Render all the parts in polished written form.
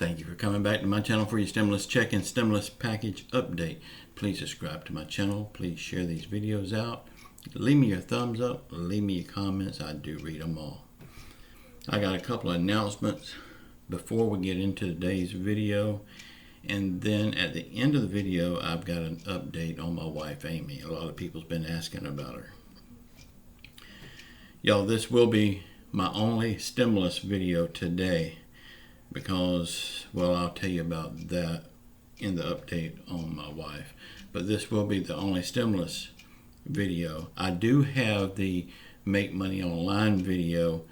Thank you for coming back to my channel for your stimulus check and stimulus package update. Please subscribe to my channel. Please share these videos out. Leave me your thumbs up. Leave me your comments. I do read them all. I got a couple of announcements before we get into today's video. And then at the end of the video, I've got an update on my wife, Amy. A lot of people's been asking about her. Y'all, this will be my only stimulus video today because, well, I'll tell you about that in the update on my wife. But this will be the only stimulus video. I do have the Make Money Online video.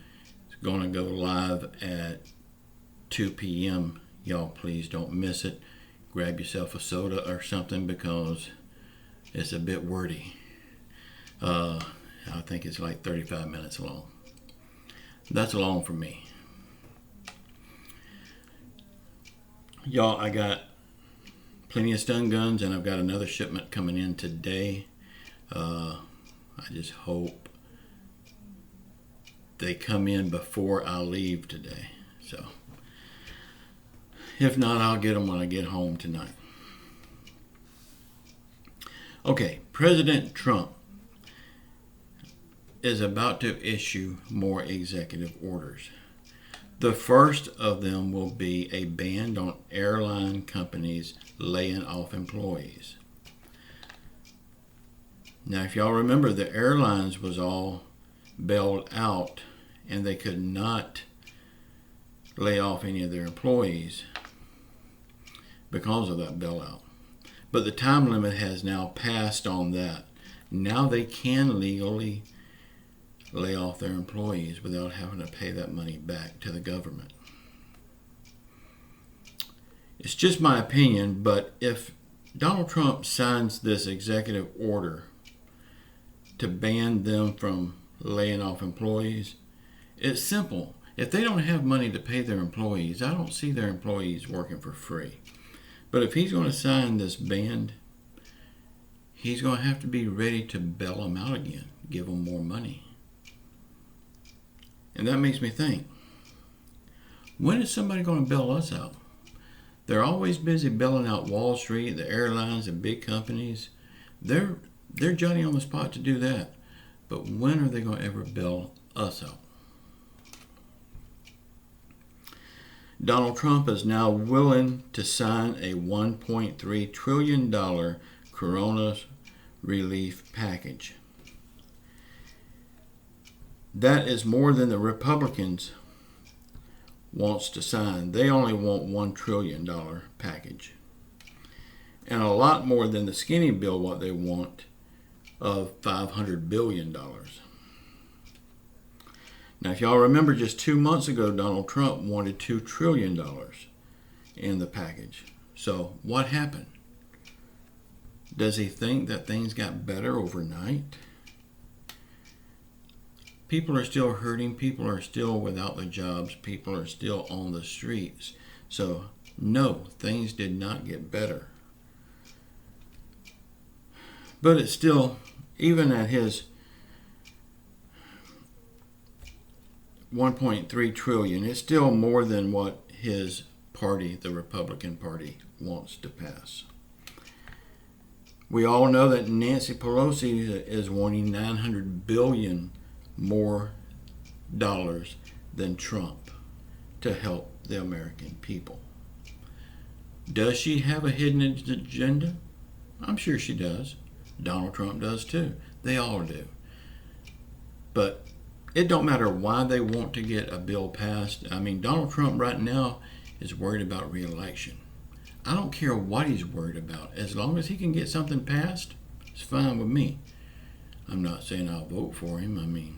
It's going to go live at 2 p.m. Y'all, please don't miss it. Grab yourself a soda or something because it's a bit wordy. I think it's like 35 minutes long. That's long for me. Y'all, I got plenty of stun guns and I've got another shipment coming in today. I just hope they come in before I leave today. So, if not, I'll get them when I get home tonight. Okay, President Trump is about to issue more executive orders. The first of them will be a ban on airline companies laying off employees. Now, if y'all remember, the airlines was all bailed out and they could not lay off any of their employees because of that bailout. But the time limit has now passed on that. Now they can legally lay off their employees without having to pay that money back to the government. It's just my opinion, but if Donald Trump signs this executive order to ban them from laying off employees, it's simple. If they don't have money to pay their employees, I don't see their employees working for free. But if he's going to sign this ban, he's going to have to be ready to bail them out again, give them more money. And that makes me think, when is somebody going to bail us out? They're always busy bailing out Wall Street, the airlines, and big companies. They're Johnny on the spot to do that. But when are they going to ever bail us out? Donald Trump is now willing to sign a $1.3 trillion corona relief package. That is more than the Republicans wants to sign. They only want $1 trillion package. And a lot more than the skinny bill, what they want, of $500 billion. Now, if y'all remember, just 2 months ago, Donald Trump wanted $2 trillion in the package. So what happened? Does he think that things got better overnight? People are still hurting. People are still without the jobs. People are still on the streets. So, no, things did not get better. But it's still, even at his $1.3 trillion, it's still more than what his party, the Republican Party, wants to pass. We all know that Nancy Pelosi is wanting $900 billion more dollars than Trump to help the American people. Does she have a hidden agenda? I'm sure she does. Donald Trump does too. They all do. But it don't matter why they want to get a bill passed. I mean, Donald Trump right now is worried about re-election. I don't care what he's worried about. As long as he can get something passed, it's fine with me. I'm not saying I'll vote for him. I mean,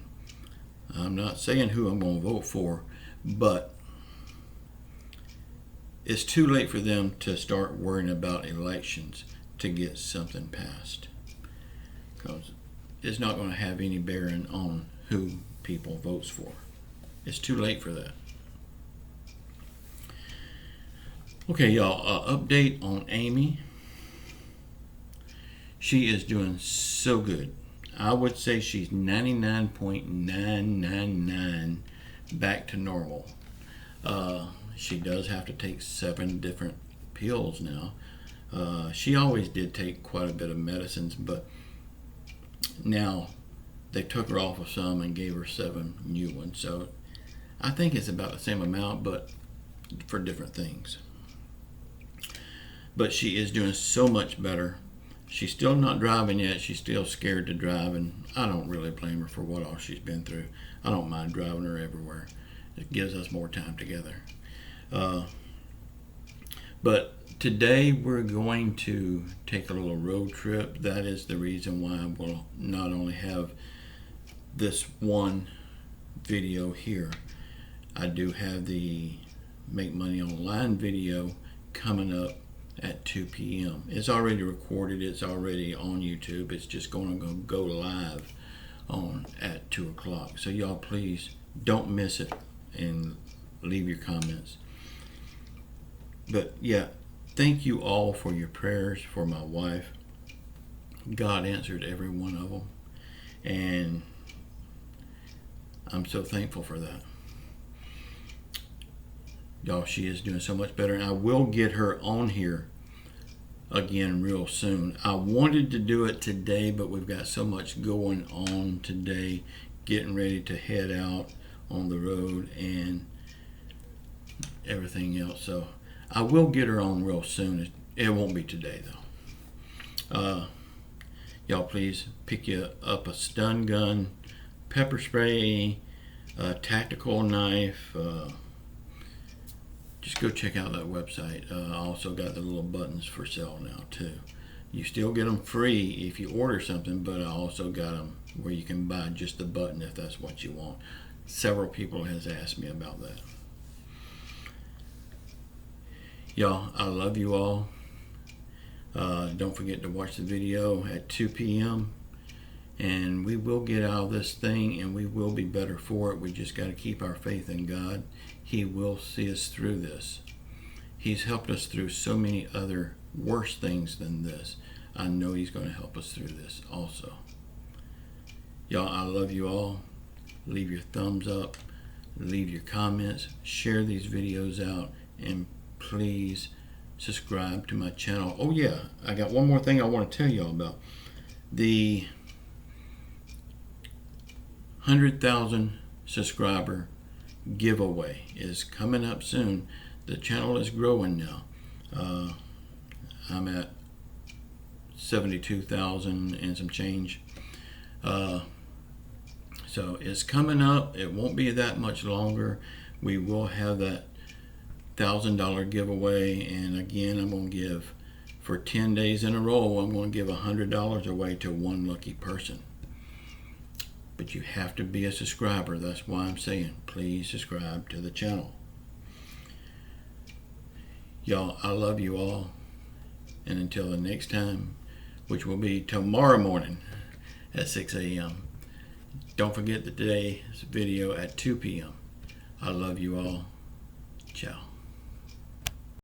I'm not saying who I'm going to vote for, but it's too late for them to start worrying about elections to get something passed, because it's not going to have any bearing on who people votes for. It's too late for that. Okay, y'all, update on Amy. She is doing so good. I would say she's 99.999 back to normal. She does have to take 7 different pills now. She always did take quite a bit of medicines, but now they took her off of some and gave her 7 new ones. So I think it's about the same amount, but for different things. But she is doing so much better. She's still not driving yet. She's still scared to drive, and I don't really blame her for what all she's been through. I don't mind driving her everywhere. It gives us more time together. But today we're going to take a little road trip. That is the reason why we'll not only have this one video here. I do have the Make Money Online video coming up at 2 p.m. It's already recorded. It's already on YouTube. It's just going to go live on at 2 o'clock. So y'all please don't miss it and leave your comments. But yeah, thank you all for your prayers for my wife. God answered every one of them, and I'm so thankful for that. Y'all, she is doing so much better, and I will get her on here again real soon. I wanted to do it today, but we've got so much going on today, getting ready to head out on the road and everything else. So I will get her on real soon. It won't be today though. Y'all please pick you up a stun gun, pepper spray, a tactical knife. Just go check out that website. I also got the little buttons for sale now too. You still get them free if you order something, but I also got them where you can buy just the button if that's what you want. Several people has asked me about that. Y'all, I love you all. Don't forget to watch the video at 2 p.m. and we will get out of this thing, and we will be better for it. We just got to keep our faith in God. He will see us through this. He's helped us through so many other worse things than this. I know He's going to help us through this also. Y'all, I love you all. Leave your thumbs up. Leave your comments. Share these videos out. And please subscribe to my channel. Oh yeah, I got one more thing I want to tell y'all about. The 100,000 subscriber giveaway is coming up soon. The channel is growing now. I'm at 72,000 and some change. So it's coming up. It won't be that much longer. We will have that $1,000 giveaway, and again, I'm going to give for 10 days in a row. I'm going to give $100 away to one lucky person. But you have to be a subscriber. That's why I'm saying please subscribe to the channel. Y'all, I love you all, and until the next time, which will be tomorrow morning at 6 a.m. Don't forget that today's video at 2 p.m. I love you all. Ciao.